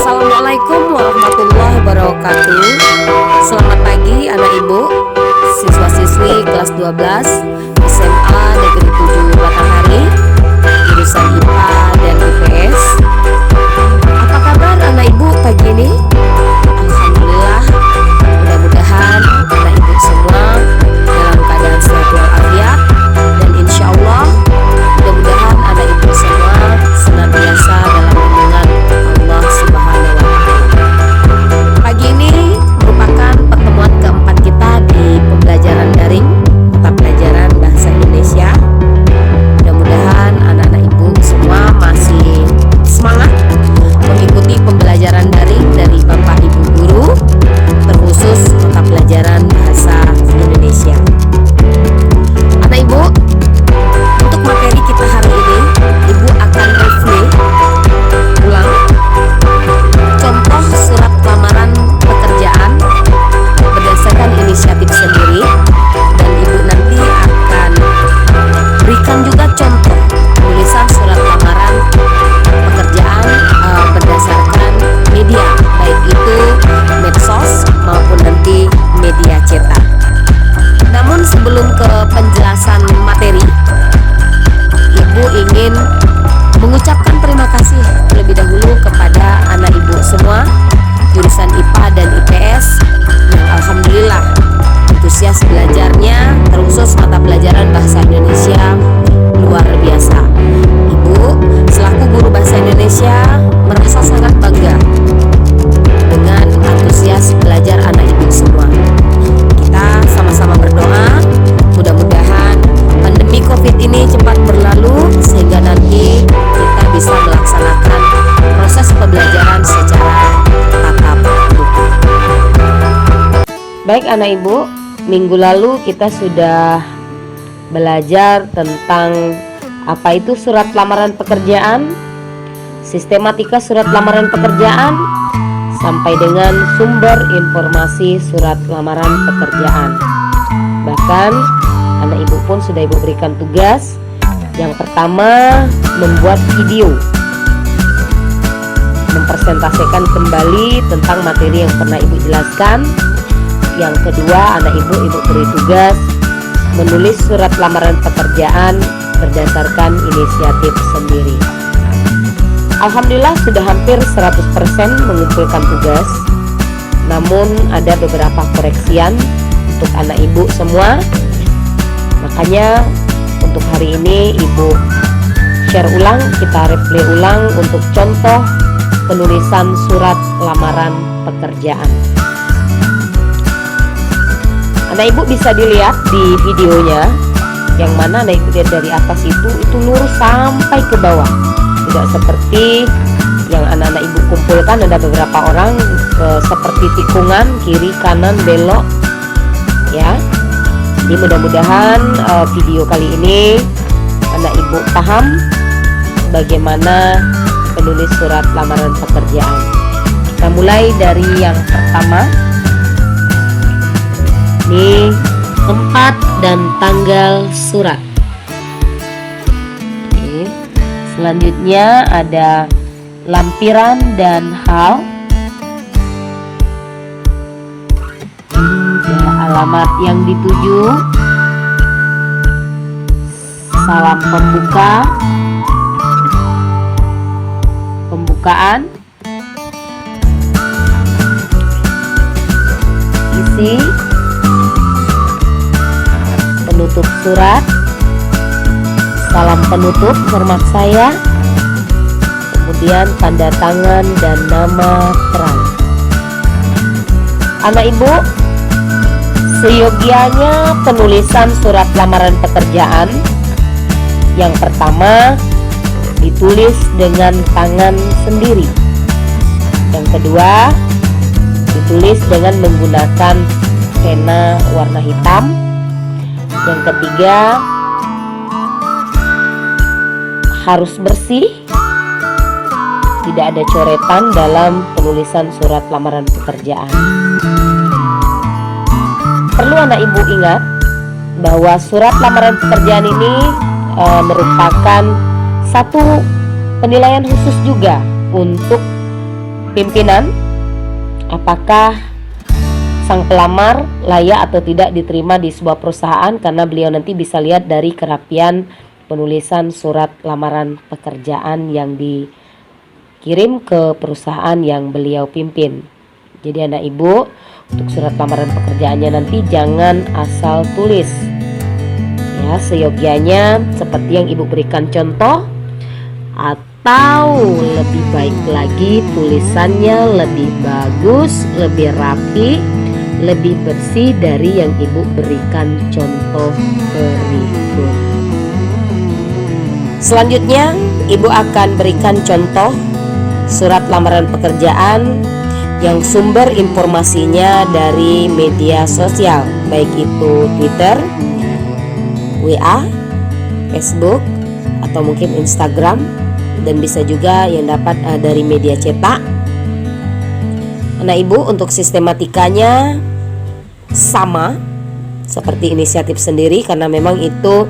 Assalamualaikum warahmatullahi wabarakatuh. Selamat pagi anak ibu, siswa-siswi kelas 12 SMA Negeri 7 Batanghari, jurusan IPA dan IPS. Apa kabar anak ibu pagi ini? Alhamdulillah, mudah-mudahan anak ibu semua dalam keadaan sehat walafiat, dan insya Allah mudah-mudahan anak ibu semua senantiasa dalam lindungan Allah Subhanahu wa Ta'ala. Pagi ini merupakan pertemuan keempat kita di pembelajaran daring mata pelajaran bahasa Indonesia. Mudah-mudahan anak-anak ibu semua masih semangat mengikuti pembelajaran daring dari Bapak Ibu guru, terkhusus mata pelajaran bahasa Indonesia. Anak ibu, untuk materi kita hari ini, ibu akan review ulang contoh surat lamaran pekerjaan berdasarkan inisiatif sendiri, dan ibu nanti akan berikan juga contoh tulisan surat lamaran pekerjaan berdasarkan media, baik itu medsos maupun nanti media cetak. Namun sebelum ke penjelasan materi, ibu ingin mengucapkan terima kasih terlebih dahulu kepada anak ibu semua jurusan IPA dan IPS yang alhamdulillah antusias belajarnya, terkhusus mata pelajaran bahasa Indonesia, luar biasa. Ibu selaku guru bahasa Indonesia merasa sangat bangga dengan antusias belajar anak ibu semua. Kita sama-sama berdoa mudah-mudahan pandemi COVID ini cepat berlalu sehingga nanti kita bisa melaksanakan proses pembelajaran secara tatap muka. Baik anak ibu, minggu lalu kita sudah belajar tentang apa itu surat lamaran pekerjaan, sistematika surat lamaran pekerjaan, sampai dengan sumber informasi surat lamaran pekerjaan. Bahkan anak ibu pun sudah ibu berikan tugas. Yang pertama, membuat video mempresentasikan kembali tentang materi yang pernah ibu jelaskan. Yang kedua, anak ibu beri tugas menulis surat lamaran pekerjaan berdasarkan inisiatif sendiri. Alhamdulillah sudah hampir 100% mengumpulkan tugas. Namun ada beberapa koreksian untuk anak ibu semua. Makanya untuk hari ini ibu share ulang, kita replay ulang untuk contoh penulisan surat lamaran pekerjaan. Anak ibu bisa dilihat di videonya, yang mana anak ibu lihat dari atas itu lurus sampai ke bawah. Tidak seperti yang anak-anak ibu kumpulkan, ada beberapa orang seperti tikungan kiri kanan belok ya. Jadi mudah-mudahan video kali ini anak ibu paham bagaimana penulis surat lamaran pekerjaan. Kita mulai dari yang pertama. Ini tempat dan tanggal surat. Oke. Selanjutnya ada lampiran dan hal. Ya, alamat yang dituju, salam pembuka, pembukaan, isi, penutup surat, salam penutup, hormat saya, kemudian tanda tangan dan nama terang. Anak ibu, seyogianya penulisan surat lamaran pekerjaan yang pertama ditulis dengan tangan sendiri. Yang kedua, ditulis dengan menggunakan pena warna hitam. Yang ketiga, harus bersih, tidak ada coretan dalam penulisan surat lamaran pekerjaan. Perlu anak ibu ingat bahwa surat lamaran pekerjaan ini merupakan satu penilaian khusus juga untuk pimpinan, apakah sang pelamar layak atau tidak diterima di sebuah perusahaan, karena beliau nanti bisa lihat dari kerapian penulisan surat lamaran pekerjaan yang dikirim ke perusahaan yang beliau pimpin. Jadi anak ibu, untuk surat lamaran pekerjaannya nanti jangan asal tulis ya, seyogyanya seperti yang ibu berikan contoh, atau lebih baik lagi tulisannya lebih bagus, lebih rapi, lebih bersih dari yang ibu berikan contoh berikut. Selanjutnya ibu akan berikan contoh surat lamaran pekerjaan yang sumber informasinya dari media sosial, baik itu Twitter, WA, Facebook, atau mungkin Instagram, dan bisa juga yang dapat dari media cetak. Anak ibu, untuk sistematikanya sama seperti inisiatif sendiri, karena memang itu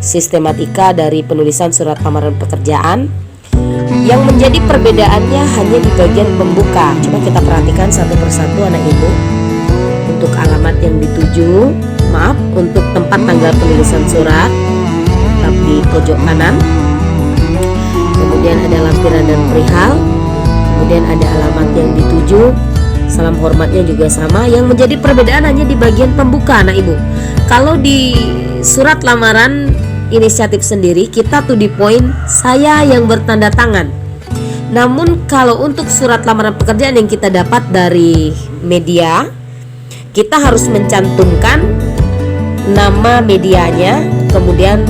sistematika dari penulisan surat lamaran pekerjaan. Yang menjadi perbedaannya hanya di bagian pembuka. Coba kita perhatikan satu persatu anak ibu. Untuk alamat yang dituju, untuk tempat tanggal penulisan surat, tetap di pojok kanan. Kemudian ada lampiran dan perihal. Kemudian ada alamat yang dituju, salam hormatnya juga sama. Yang menjadi perbedaan hanya di bagian pembuka anak ibu. Kalau di surat lamaran inisiatif sendiri, kita to the point, saya yang bertanda tangan. Namun kalau untuk surat lamaran pekerjaan yang kita dapat dari media, kita harus mencantumkan nama medianya, kemudian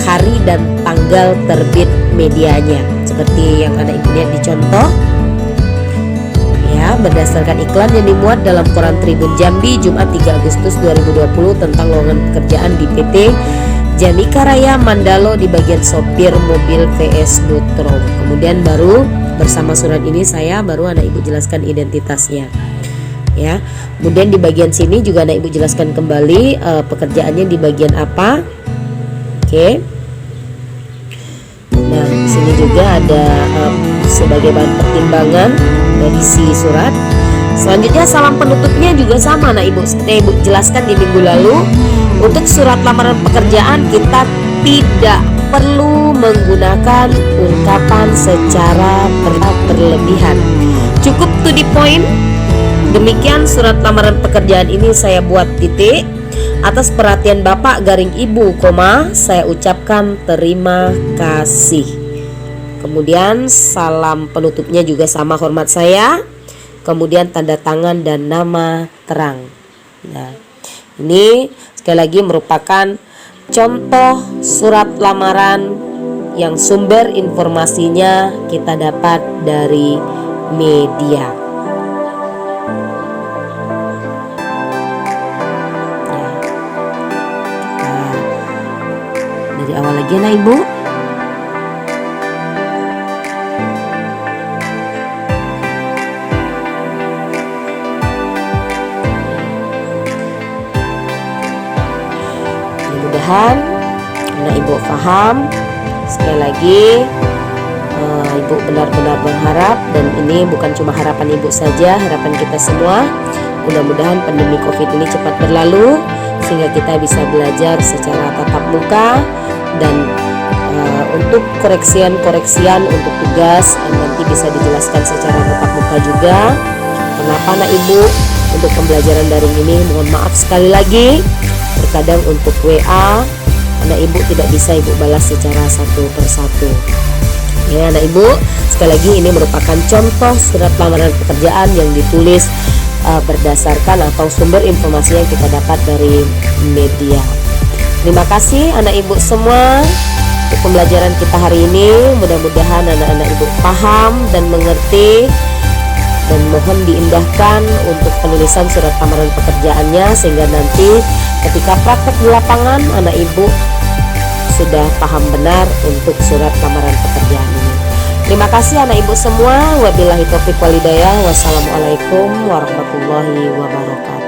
hari dan tanggal terbit medianya, seperti yang ada ibu lihat di contoh ya, berdasarkan iklan yang dimuat dalam koran Tribun Jambi Jumat 3 Agustus 2020 tentang lowongan pekerjaan di PT Jamika Raya Mandalo di bagian sopir mobil VS Dutro. Kemudian baru bersama surat ini saya baru anak ibu jelaskan identitasnya ya. Kemudian di bagian sini juga anak ibu jelaskan kembali pekerjaannya di bagian apa. Oke. Nah, di sini juga ada sebagai bahan pertimbangan dari si surat. Selanjutnya salam penutupnya juga sama anak ibu, seperti ibu jelaskan di minggu lalu. Untuk surat lamaran pekerjaan kita tidak perlu menggunakan ungkapan secara berlebihan, cukup to the point. Demikian surat lamaran pekerjaan ini saya buat titik. Atas perhatian Bapak garing Ibu, saya ucapkan terima kasih. Kemudian salam penutupnya juga sama hormat saya. Kemudian tanda tangan dan nama terang. Nah, ini sekali lagi merupakan contoh surat lamaran yang sumber informasinya kita dapat dari media. Dari awal lagi nah ibu. Mudah-mudahan anak ibu paham. Sekali lagi ibu benar-benar berharap, dan ini bukan cuma harapan ibu saja, harapan kita semua. Mudah-mudahan pandemi COVID ini cepat berlalu sehingga kita bisa belajar secara tatap muka. Dan untuk koreksian untuk tugas nanti bisa dijelaskan secara tatap muka juga. Kenapa anak ibu untuk pembelajaran daring ini, mohon maaf sekali lagi, terkadang untuk WA anak ibu tidak bisa ibu balas secara satu persatu ya anak ibu. Sekali lagi ini merupakan contoh surat lamaran pekerjaan yang ditulis berdasarkan atau sumber informasi yang kita dapat dari media. Terima kasih anak ibu semua untuk pembelajaran kita hari ini. Mudah-mudahan anak-anak ibu paham dan mengerti, dan mohon diindahkan untuk penulisan surat lamaran pekerjaannya, sehingga nanti ketika praktek di lapangan anak ibu sudah paham benar untuk surat lamaran pekerjaan ini. Terima kasih anak ibu semua. Wabillahi taufiq wal hidayah. Wassalamualaikum warahmatullahi wabarakatuh.